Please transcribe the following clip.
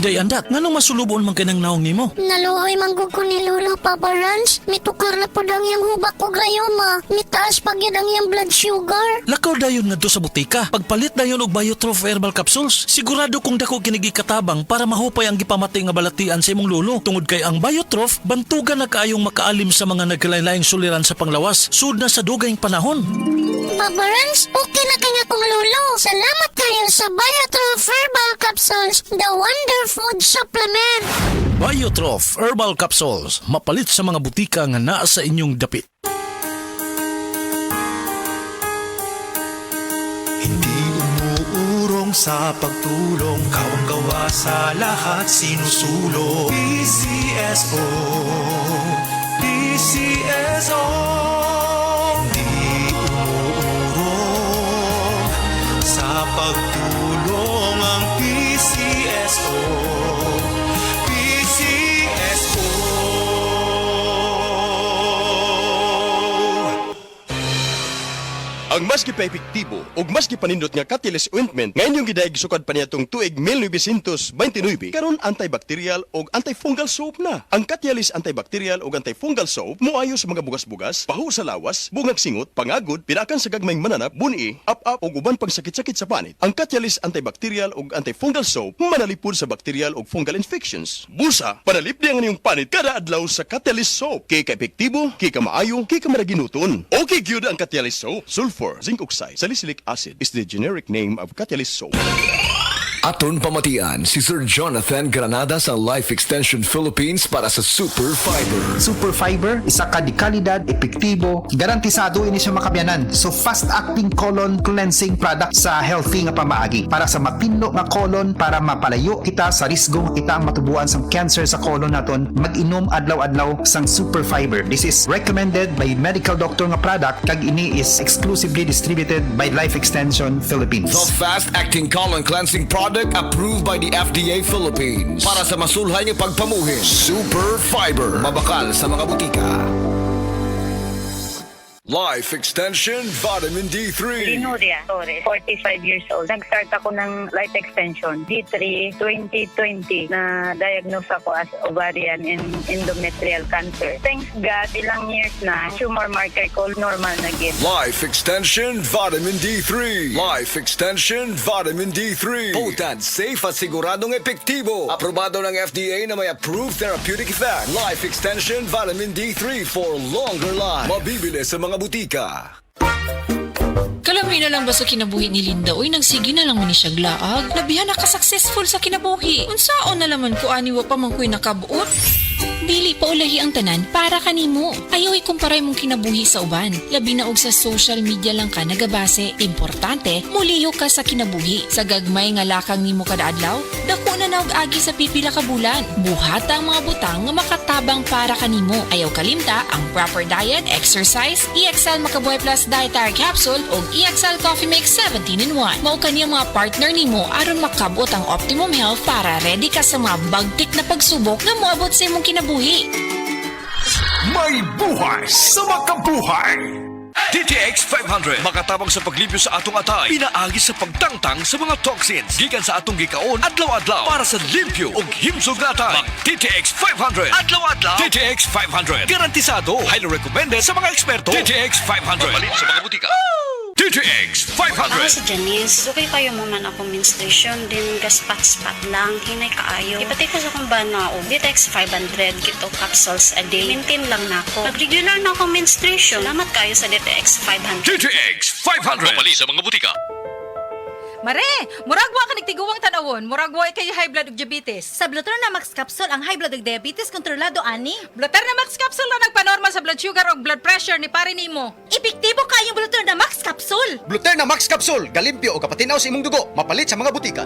day andat. Nganong masulubon man kanang naong nimo? Naluoy manggug ko ni Lolo, Papa Rans. Mitukar na po ang iyang hubak ko grayoma. Mitaas pag yun ang iyang blood sugar. Lakaw dayon nga do sa butika. Pagpalit dayon og Biotrof Herbal Capsules. Sigurado kung dako kinigi katabang para mahupay ang gipamatay nga balatian sa imong lolo. Tungod kay ang Biotrof, bantugan na kaayong makaalim sa mga nagkalain-laing suliran sa panglawas. Sud na sa dugayng panahon. Papa Rans, okay na kaya kong Lolo. Salamat kayo sa Biotrof Herbal Capsules, the Wonder Food Supplement. Biotrof Herbal Capsules. Mapalit sa mga butika nga naa sa inyong dapit. Hindi umuurong sa pagtulong, kawang-gawa sa lahat sinusulong. PCSO, PCSO. Hindi umuurong sa pagtulong ang PCSO. PCSO. Ang mas gipaepektibo ug mas gipanindot nga Catalyst Ointment ngayon yung gidayeg sukad pa niya tong tuig 1929 karon antibacterial ug antifungal soap na. Ang Catalyst antibacterial ug antifungal soap moayo sa mga bugas-bugas, pahu sa lawas, bungag singot, pangagod, pinakan sa gagmayng mananap, buni, up-up ug uban pang sakit-sakit sa panit. Ang Catalyst antibacterial ug antifungal soap manalipod sa bacterial ug fungal infections. Busa, panalip di ang inyong panit kada adlaw sa Catalyst soap. Kay ka-epektibo, kay ka maayo, kay ka maraginuton. Okay gyud ang Catalyst soap. Sulfur, zinc oxide, salicylic acid is the generic name of Catalyst soap. Aton pamatian si Sir Jonathan Granada sa Life Extension Philippines para sa Super Fiber. Super Fiber, isa ka di kalidad, epektibo, garantisado ini siya makabiyanan. So fast-acting colon cleansing product sa healthy nga pamaagi para sa mapinno nga colon para mapalayo kita sa risgo kita ang matubuan sa cancer sa colon naton. Mag-inom adlaw-adlaw sang Super Fiber. This is recommended by medical doctor nga product kag ini is exclusively distributed by Life Extension Philippines. The fast-acting colon cleansing product approved by the FDA Philippines para sa masulhay ng pagpamuhin. Super Fiber. Mabakal sa mga butika. Life Extension Vitamin D3. Linuria Torres, 45 years old. Nag-start ako ng life extension, D3, 2020, na diagnose ako as ovarian and endometrial cancer. Thanks God, ilang years na, tumor marker ko normal na gid. Life Extension Vitamin D3. Life Extension Vitamin D3. Potent, safe at siguradong epektibo. Aprobado ng FDA na may approved therapeutic effect. Life Extension Vitamin D3 for longer life. Mabibili sa mga butika. Kalamay na lang ba sa kinabuhi ni Linda? Uy, nagsige na lang man ni siya glaag. Labihan na ka-successful sa kinabuhi. Unsaon na laman ko aniwa pa man ko'y nakabuot? Dili pa ulahi ang tanan para kanimo. Ayaw ikumparay mong kinabuhi sa uban. Labi na og sa social media lang ka nagabase. Importante, muliyo ka sa kinabuhi. Sa gagmay nga lakang nimo kada adlaw, dako na naog agi sa pipila ka bulan. Buhata ang mga butang nga makatabang para kanimo. Ayaw kalimta ang proper diet, exercise, EXL Makabuhay Plus Dietary Capsule o EXL Coffee Mix 17-in-1. Mao kaniya mga partner nimo aron makabot ang optimum health para ready ka sa mga bagtik na pagsubok na moabot sa imong kinabuhi. May buhay sa makabuhay! DTX 500 makatabang sa paglibyo sa atong atay, pinaagi sa pagtangtang sa mga toxins gikan sa atong gikaon adlaw-adlaw para sa limpyo ug himsog nga atay. Mag DTX 500 adlaw-adlaw. DTX 500 garantisado, highly recommended sa mga eksperto. DTX 500 mabalin sa mga butika. DTX 500. Ako si Janice. Sukay kayo mo man ako menstruation din gaspat-spat lang. Hinay kaayo. Ipatay ko sa kong bana o DTX 500 kito capsules a day. Maintain lang na ako. Pag-regular na ako menstruation. Salamat kayo sa DTX 500. DTX 500 mabalin sa mga butika. Mare, muragwa ka nagtiguwang tanawon, muragwa kay high blood ug diabetes. Sa Bluter na Max Capsule, ang high blood ug diabetes kontrolado ani. Bluter na Max Capsule na nagpanormal sa blood sugar ug blood pressure ni pare nimo. Epektibo kayong Bluter na Max Capsule. Bluter na Max Capsule, galimpyo o kapatinaw sa imong dugo, mapalit sa mga butika.